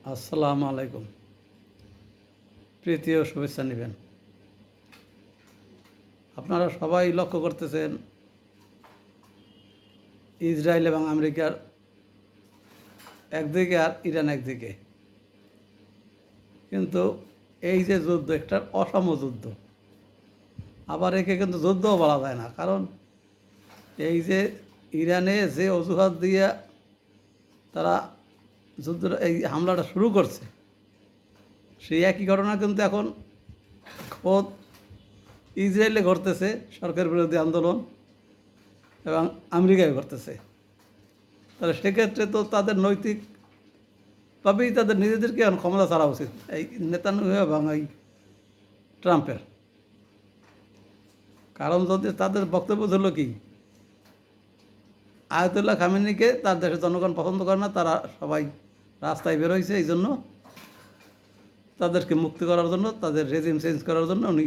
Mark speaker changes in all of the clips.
Speaker 1: আসসালামু আলাইকুম। প্রীতি ও শুভেচ্ছা নেবেন। আপনারা সবাই লক্ষ্য করতেছেন ইসরায়েল এবং আমেরিকার একদিকে আর ইরান একদিকে। কিন্তু এই যে যুদ্ধ একটা অসম যুদ্ধ, আবার একে কিন্তু যুদ্ধও বলা যায় না। কারণ এই যে ইরানে যে অজুহাত দিয়ে তারা যুদ্ধটা এই হামলাটা শুরু করছে, সেই একই ঘটনা কিন্তু এখন খোদ ইসরায়েলে ঘটতেছে, সরকার বিরোধী আন্দোলন, এবং আমেরিকায় ঘটতেছে। তাহলে সেক্ষেত্রে তো তাদের নৈতিকভাবেই তাদের নিজেদেরকে এখন ক্ষমতা ছাড়া উচিত, এই নেতানিয়াহু এবং এই ট্রাম্পের। কারণ যদি তাদের বক্তব্য ছিল কি, আয়াতুল্লাহ খামেনিকে তার দেশের জনগণ পছন্দ করে না, তারা সবাই রাস্তায় বেরোইছে, এই জন্য তাদেরকে মুক্তি করার জন্য, তাদের রেজিম চেঞ্জ করার জন্য উনি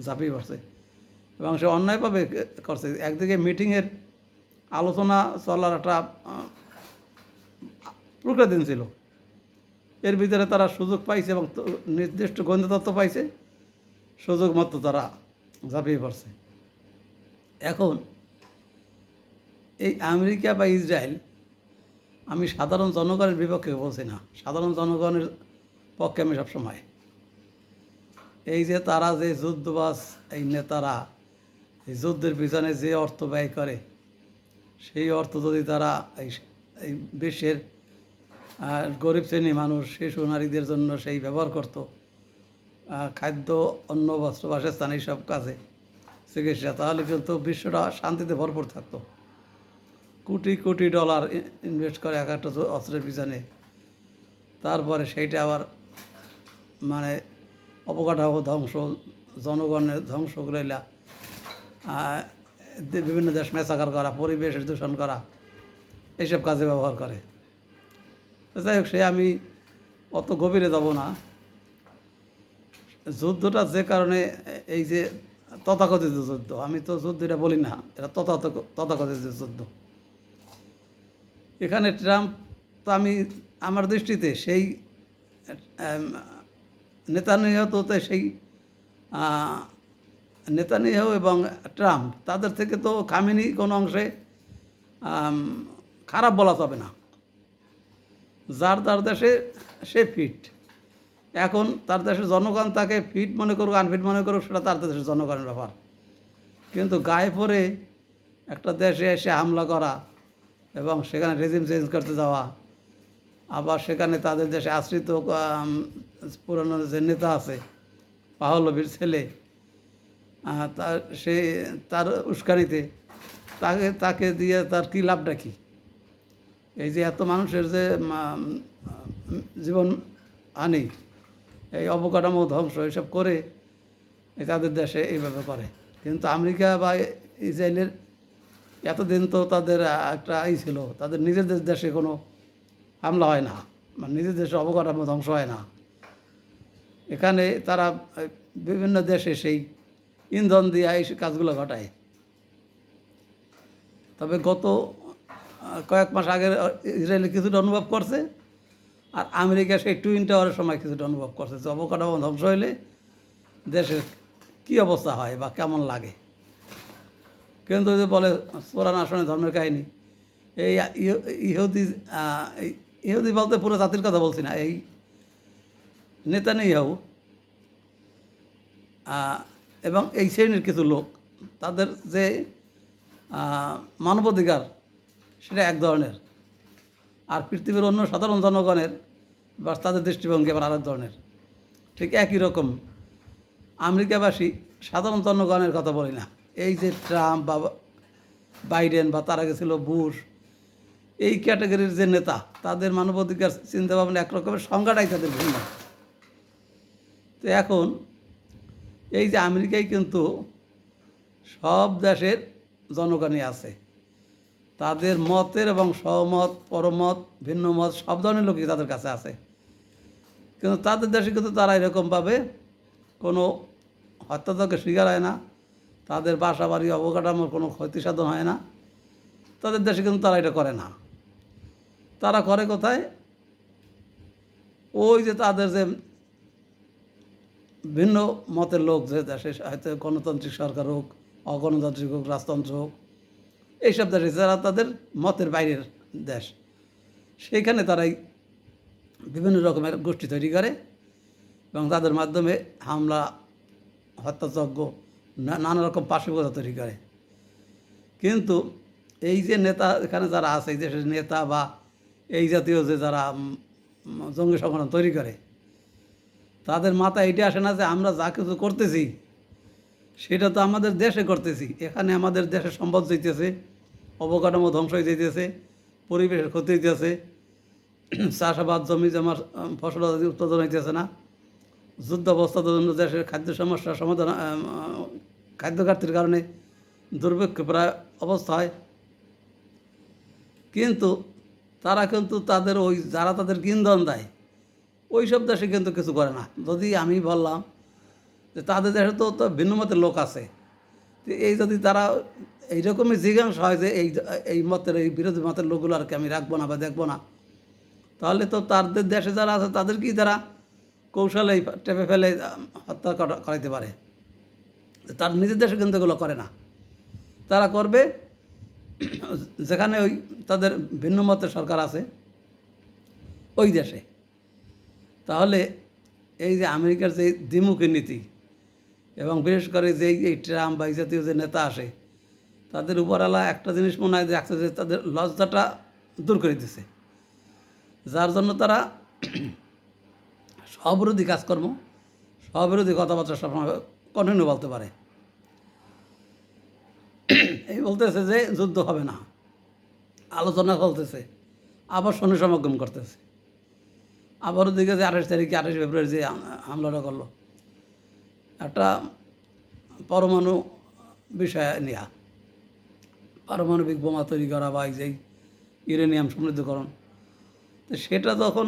Speaker 1: ঝাঁপিয়ে পড়ছে। এবং সে অন্যায়ভাবে করছে। একদিকে মিটিংয়ের আলোচনা চলার একটা প্রকৃতি ছিল, এর ভিতরে তারা সুযোগ পাইছে এবং নির্দিষ্ট গোয়েন্দা তথ্য পাইছে, সুযোগ মতো তারা ঝাঁপিয়ে পড়ছে। এখন এই আমেরিকা বা ইসরায়েল, আমি সাধারণ জনগণের বিপক্ষে বলছি না, সাধারণ জনগণের পক্ষে আমি সবসময়। এই যে তারা যে যুদ্ধবাজ এই নেতারা এই যুদ্ধের পিছনে যে অর্থ ব্যয় করে, সেই অর্থ যদি তারা এই বিশ্বের গরিব শ্রেণী মানুষ, শিশু নারীদের জন্য সেই ব্যবহার করত, খাদ্য, অন্ন, বস্ত্র, বাসস্থান, এইসব কাজে, চিকিৎসা, তাহলে কিন্তু বিশ্বটা শান্তিতে ভরপুর থাকতো। কোটি কোটি ডলার ইনভেস্ট করে এক একটা অস্ত্রের পিছনে, তারপরে সেইটা আবার মানে অবকাঠামো ধ্বংস, জনগণের ধ্বংস করাইলা, বিভিন্ন দেশ মেসাকার করা, পরিবেশের দূষণ করা, এইসব কাজে ব্যবহার করে। যাই হোক, সে আমি অত গভীরে যাব না। যুদ্ধটা যে কারণে, এই যে তথাকথিত যুদ্ধ, আমি তো যুদ্ধ এটা বলি না, এটা তথাকথিত যুদ্ধ। এখানে ট্রাম্প তো আমার দৃষ্টিতে সেই নেতানিয়াহু তো সেই নেতানিয়াহু এবং ট্রাম্প, তাদের থেকে তো খামেনি কোনো অংশে খারাপ বলা যাবে না। যার তার দেশে সে ফিট। এখন তার দেশের জনগণ তাকে ফিট মনে করুক, আনফিট মনে করুক, সেটা তার দেশের জনগণের ব্যাপার। কিন্তু গায়ে পড়ে একটা দেশে এসে হামলা করা এবং সেখানে রেজিম চেঞ্জ করতে যাওয়া, আবার সেখানে তাদের দেশে আশ্রিত পুরনো যে নেতা আছে, পাহলবির ছেলে, তার উস্কানিতে তাকে দিয়ে তার কী লাভটা কী? এই যে এত মানুষের যে জীবন হানি, এই অবকাঠামো ধ্বংস, এইসব করে তাদের দেশে এইভাবে করে। কিন্তু আমেরিকা বা ইসরায়েলের এতদিন তো তাদের একটা ছিল, তাদের নিজেদের দেশে কোনো হামলা হয় না, মানে নিজের দেশে অবকাঠামো ধ্বংস হয় না। এখানে তারা বিভিন্ন দেশে সেই ইন্ধন দিয়ে এই কাজগুলো ঘটায়। তবে গত কয়েক মাস আগে ইসরায়েলে কিছুটা অনুভব করছে, আর আমেরিকা সেই টুইন টাওয়ারের সময় কিছুটা অনুভব করছে যে অবকাঠামো ধ্বংস হইলে দেশের কী অবস্থা হয় বা কেমন লাগে। কিন্তু যে বলে কোরআন আসনে ধর্মের কাহিনী, এই ইহুদি ইহুদি বলতে পুরো জাতির কথা বলছি না, এই নেতানিয়াহু এবং এই শ্রেণীর কিছু লোক, তাদের যে মানবাধিকার সেটা এক ধরনের, আর পৃথিবীর অন্য সাধারণ জনগণের বা তাদের দৃষ্টিভঙ্গি আবার আরেক ধরনের। ঠিক একই রকম আমেরিকাবাসী সাধারণ জনগণের কথা বলি না, এই যে ট্রাম্প বা বাইডেন বা তার আগে ছিল বুশ, এই ক্যাটাগরির যে নেতা, তাদের মানবাধিকার চিন্তাভাবনা একরকমের, সংজ্ঞাটাই তাদের ভিন্ন। তো এখন এই যে আমেরিকায় কিন্তু সব দেশের জনগণই আছে, তাদের মতের এবং সহমত, পরমত, ভিন্ন মত, সব ধরনের লোকই তাদের কাছে আছে। কিন্তু তাদের দেশে কিন্তু তারা এরকমভাবে কোনো হত্যাযজ্ঞের শিকার হয় না, তাদের বাসা বাড়ি অবকাঠামোর কোনো ক্ষতিসাধন হয় না। তাদের দেশে কিন্তু তারা এটা করে না। তারা করে কোথায়? ওই যে তাদের যে ভিন্ন মতের লোক যে দেশে হয়তো গণতান্ত্রিক সরকার হোক, অগণতান্ত্রিক হোক, রাজতন্ত্র হোক, এইসব দেশে যারা তাদের মতের বাইরের দেশ, সেইখানে তারাই বিভিন্ন রকমের গোষ্ঠী তৈরি করে এবং তাদের মাধ্যমে হামলা, হত্যাযজ্ঞ, নানা রকম পাশবিকতা তৈরি করে। কিন্তু এই যে নেতা এখানে যারা আছে, এই দেশের নেতা বা এই জাতীয় যে যারা জঙ্গি সংগঠন তৈরি করে, তাদের মাথায় এটা আসে না যে আমরা যা কিছু করতেছি সেটা তো আমাদের দেশে করতেছি, এখানে আমাদের দেশের সম্পদ যাইতেছে, অবকাঠামো ধ্বংস হয়ে যাইতেছে, পরিবেশের ক্ষতি হইতেছে, চাষাবাদ জমি জমার ফসল উৎপাদন হইতেছে না, যুদ্ধ অবস্থার জন্য দেশের খাদ্য সমস্যার সমাধান, খাদ্য ঘাটতির কারণে দুর্ভিক্ষ প্রায় অবস্থা হয়। কিন্তু তারা কিন্তু তাদের ওই যারা তাদের ইন্ধন দেয় ওই সব দেশে কিন্তু কিছু করে না। যদি আমি বললাম যে তাদের দেশে তো ভিন্ন মতের লোক আছে, তো এই যদি তারা এইরকমই জিজ্ঞাসা হয় যে এই মতের, এই বিরোধী মতের লোকগুলো আর কি আমি রাখবো না বা দেখবো না, তাহলে তো তাদের দেশে যারা আছে তাদেরকেই তারা কৌশলে টেপে ফেলে হত্যা করাইতে পারে। তার নিজের দেশে কিন্তু এগুলো করে না, তারা করবে যেখানে ওই তাদের ভিন্ন মতের সরকার আছে ওই দেশে। তাহলে এই যে আমেরিকার যে দ্বিমুখী নীতি এবং বিশেষ করে যে এই ট্রাম্প বা এই জাতীয় যে নেতা আসে, তাদের উপরওয়ালা একটা জিনিস মনে হয় যে যে তাদের লজ্জাটা দূর করে দিছে, যার জন্য তারা স্ববিরোধী কাজকর্ম, স্ববিরোধী কথাবার্তা সবসময় কন্টিনিউ বলতে পারে। এই বলতেছে যে যুদ্ধ হবে না, আলোচনা চলতেছে, আবার সৈন্য সমাগম করতেছে, আবার ওদিকে যে 28 তারিখে 28 ফেব্রুয়ারি যে হামলাটা করলো একটা পরমাণু বিষয় নিয়ে, পারমাণবিক বোমা তৈরি করা বা এই যে ইউরেনিয়াম সমৃদ্ধকরণ, তো সেটা যখন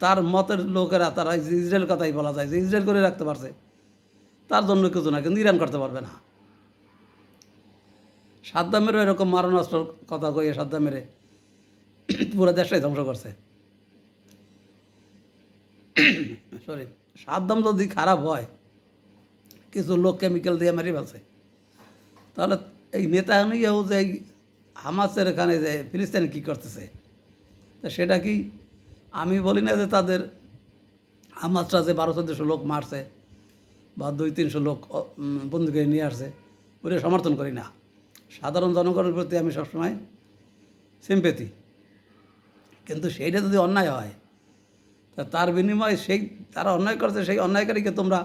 Speaker 1: তার মতের লোকেরা তারা ইসরায়েল কথাই বলা যায় যে ইসরায়েল করে রাখতে পারছে, তার জন্য কিছু না, কিন্তু ইরান করতে পারবে না। সাদ্দামেরও এরকম মারণাস্ত্র কথা কয়ে সাদ্দামেরে পুরো দেশটাই ধ্বংস করছে। সরি, সাদ্দাম যদি খারাপ হয়, কিছু লোক কেমিক্যাল দিয়ে মেরে ফেলছে, তাহলে এই নেতানিয়াহু যে এই হামাসের এখানে যে ফিলিস্তিনে কী করতেছে, তা সেটা কি আমি বলি না যে তাদের হামাসরা যে 1200-1400 লোক মারছে বা 200-300 লোক বন্দুকে নিয়ে আসছে, ওটা সমর্থন করি না। সাধারণ জনগণের প্রতি আমি সবসময় সিম্পেথি, কিন্তু সেইটা যদি অন্যায় হয় তা তার বিনিময়ে সেই তারা অন্যায় করছে সেই অন্যায়কারীকে তোমরা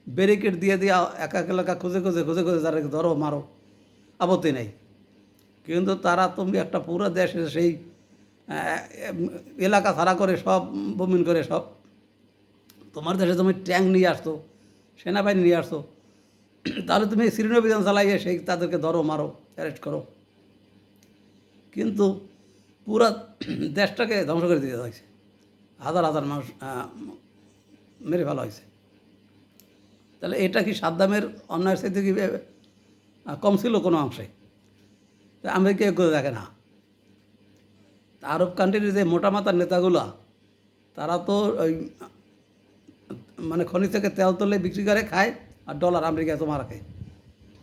Speaker 1: ব্যারিকেড দিয়ে দিয়ে একা এলাকা খুঁজে খুঁজে খুঁজে খুঁজে তারা ধরো মারো, আপত্তি নেই। কিন্তু তারা তুমি একটা পুরো দেশে সেই এলাকা ছাড়া করে সব বমিন করে সব তোমার দেশে তুমি ট্যাঙ্ক নিয়ে আসতো, সেনাবাহিনী নিয়ে আসতো, তাহলে তুমি সিরিন অভিযান চালাইয়ে সেই তাদেরকে ধরো মারো অ্যারেস্ট করো, কিন্তু পুরা দেশটাকে ধ্বংস করে দিতে হয়েছে, হাজার হাজার মানুষ মেরে ফেলা হয়েছে। তাহলে এটা কি সাদ্দামের অন্যায়ের সাথে কি কম ছিল কোনো অংশে? আমেরিকা এগুলো দেখে না। আরব কান্ট্রির যে মোটা মাথার নেতাগুলো তারা তো ওই মানে খনি থেকে তেল তুলে বিক্রি করে খায় আর ডলার আমেরিকায় তো মারা খায়,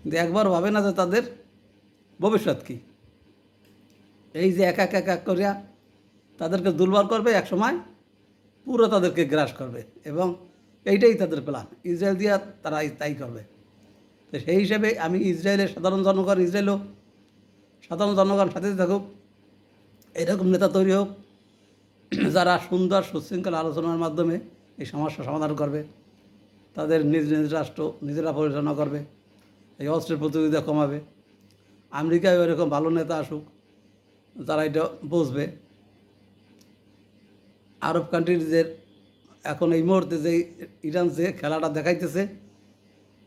Speaker 1: কিন্তু একবার ভাবে না যে তাদের ভবিষ্যৎ কী। এই যে এক এক এক এক করিয়া তাদেরকে দুর্বল করবে, এক সময় পুরো তাদেরকে গ্রাস করবে, এবং এইটাই তাদের প্ল্যান। ইসরায়েল দিয়া তারা তাই করবে। তো সেই হিসেবে আমি ইসরায়েলের সাধারণ জনগণ, ইসরায়েলও সাধারণ জনগণ সাথে থাকুক, এরকম নেতা তৈরি হোক যারা সুন্দর সুশৃঙ্খল আলোচনার মাধ্যমে এই সমস্যা সমাধান করবে, তাদের নিজ নিজ রাষ্ট্র নিজেরা পরিচালনা করবে, এই অস্ত্রের প্রতিযোগিতা কমাবে। আমেরিকায় এরকম ভালো নেতা আসুক, তারা এটা বুঝবে। আরব কান্ট্রিজের এখন এই মুহূর্তে যে ইরান যে খেলাটা দেখাইতেছে,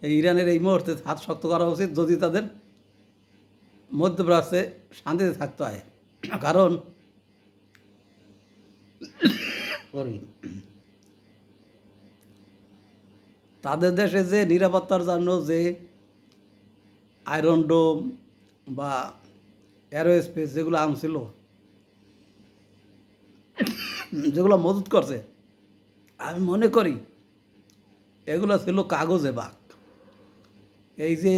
Speaker 1: এই ইরানের এই মুহূর্তে হাত শক্ত করা উচিত যদি তাদের মধ্যপ্রাচ্যে শান্তিতে থাকতে হয়। কারণ তাদের দেশে যে নিরাপত্তার জন্য যে আয়রন ডোম বা এরোস্পেস যেগুলো আনছিল, যেগুলো মজুত করছে, আমি মনে করি এগুলো ছিল কাগজে বাঘ। এই যে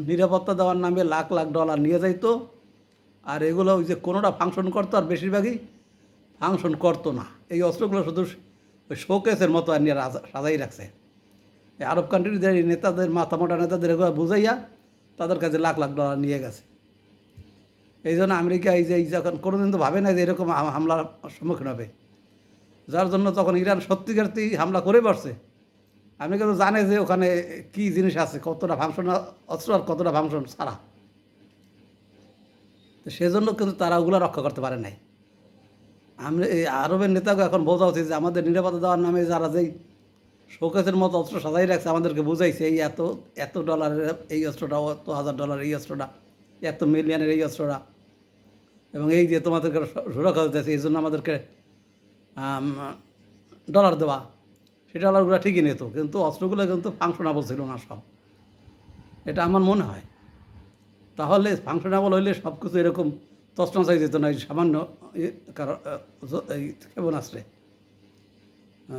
Speaker 1: নিরাপত্তা দেওয়ার নামে লাখ লাখ ডলার নিয়ে যাইতো, আর এগুলো ওই যে কোনোটা ফাংশন করতো আর বেশিরভাগই ফাংশন করতো না। এই অস্ত্রগুলো শুধু ওই শোকেসের মতো আর নিয়ে সাজাই রাখছে। এই আরব কান্ট্রিদের এই নেতাদের, মাথা মোটা নেতাদের এগুলো বুঝাইয়া তাদের কাছে লাখ লাখ ডলার নিয়ে গেছে। এই জন্য আমেরিকা এই যে যখন কোনোদিন তো ভাবে না যে এরকম হামলার সম্মুখীন হবে, যার জন্য তখন ইরান সত্যিকারই হামলা করে বসছে। আমেরিকা তো জানে যে ওখানে কী জিনিস আছে, কতটা ফাংশন অস্ত্র আর কতটা ফাংশন ছাড়া। তো সেজন্য কিন্তু তারা ওগুলো রক্ষা করতে পারে নাই। আমরা এই আরবের নেতাকে এখন বোঝা উচিত যে আমাদের নিরাপত্তা দেওয়ার নামে যারা যেই শোকেসের মতো অস্ত্র সাজাই রাখছে, আমাদেরকে বুঝাইছে এই এত এত ডলারের এই অস্ত্রটা, এত $1000 এই অস্ত্রটা, এত মিলিয়নের এই অস্ত্রটা, এবং এই যে তোমাদেরকে সুরক্ষা দিতেছে এই জন্য আমাদেরকে ডলার দেওয়া। সেই ডলারগুলো ঠিকই নিত, কিন্তু অস্ত্রগুলো কিন্তু ফাংশনাবল ছিল না সব। এটা আমার মনে হয়। তাহলে ফাংশনাবল হইলে সব কিছু এরকম তছনছ হয়ে যেত না, এই সামান্য এই ক্ষেপণাস্ত্রে।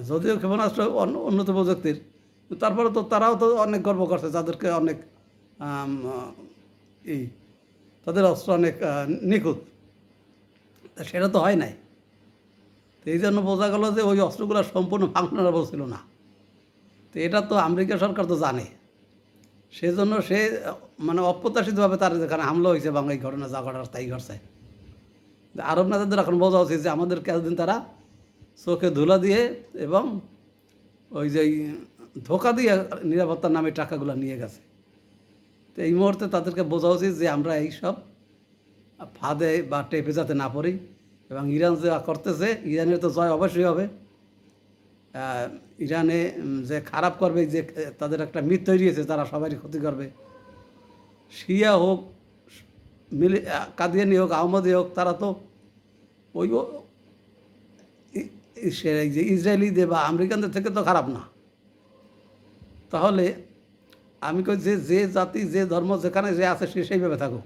Speaker 1: যদিও ক্ষেপণাস্ত্র উন্নত প্রযুক্তির, তারপরে তো তারাও তো অনেক গর্ব করছে, তাদেরকে অনেক এই তাদের অস্ত্র অনেক নিখুঁত। সেটা তো হয় নাই। তো এই জন্য বোঝা গেল যে ওই অস্ত্রগুলো সম্পূর্ণ ফাংশনাবল ছিল না। তো এটা তো আমেরিকা সরকার তো জানে, সেজন্য সে মানে অপ্রত্যাশিতভাবে তার যেখানে হামলা হয়েছে এবং এই ঘটনা যা ঘটার তাই ঘটছে। আরব নেতাদের এখন বোঝা উচিত যে আমাদেরকে এতদিন তারা চোখে ধুলা দিয়ে এবং ওই যে ধোকা দিয়ে নিরাপত্তার নামে টাকাগুলো নিয়ে গেছে। তো এই মুহূর্তে তাদেরকে বোঝা উচিত যে আমরা এইসব ফাঁদে বা টেপে যাতে না পড়ি, এবং ইরান যা করতেছে, ইরানের তো জয় অবশ্যই হবে। ইরানে যে খারাপ করবে, যে তাদের একটা মিথ তৈরি হয়েছে, তারা সবারই ক্ষতি করবে। শিয়া হোক, কাদিয়ানি হোক, আহমদি হোক, তারা তো ওই যে ইসরায়েলিদের বা আমেরিকানদের থেকে তো খারাপ না। তাহলে আমি কই যে যে জাতি, যে ধর্ম যেখানে যে আছে সে সেইভাবে থাকুক।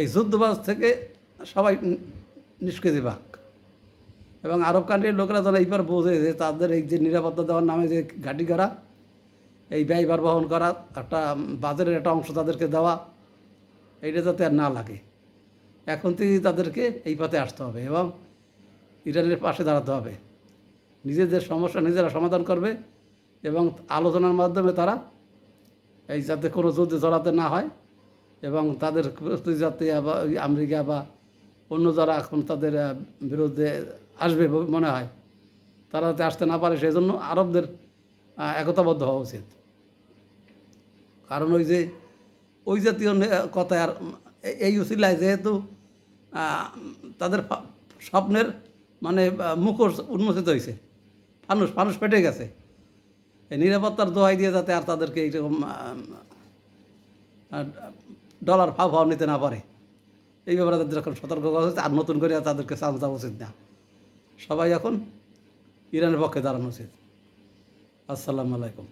Speaker 1: এই যুদ্ধবাজ থেকে সবাই নিষ্কৃতি পাক। এবং আরব কান্ট্রির লোকেরা যারা এইবার বোঝে যে তাদের এই যে নিরাপত্তা দেওয়ার নামে যে ঘাঁটি করা, এই ব্যয়ভার বহন করা, একটা বাজারের একটা অংশ তাদেরকে দেওয়া, এইটা যাতে আর না লাগে, এখন থেকেই তাদেরকে এই পথে আসতে হবে এবং ইরানের পাশে দাঁড়াতে হবে। নিজেদের সমস্যা নিজেরা সমাধান করবে এবং আলোচনার মাধ্যমে তারা এই যাতে কোনো যুদ্ধে জড়াতে না হয়, এবং তাদের যাতে আমেরিকা বা অন্য যারা এখন তাদের বিরুদ্ধে আসবে মনে হয়, তারা যাতে আসতে না পারে, সেই জন্য আরবদের একতাবদ্ধ হওয়া উচিত। কারণ ওই জাতীয় কথায় আর এই উসিলায় যেহেতু তাদের স্বপ্নের মানে মুখোশ উন্মোচিত হয়েছে, ফানুস ফেটে গেছে, এই নিরাপত্তার দোহাই দিয়ে যাতে আর তাদেরকে এইরকম ডলার ফাও নিতে না পারে, এই ব্যাপারে তাদের এখন সতর্ক করা উচিত। আর নতুন করে তাদেরকে চান্স দেওয়া উচিত না। সবাই এখন ইরানের পক্ষে দাঁড়ানো উচিত। আসসালামু আলাইকুম।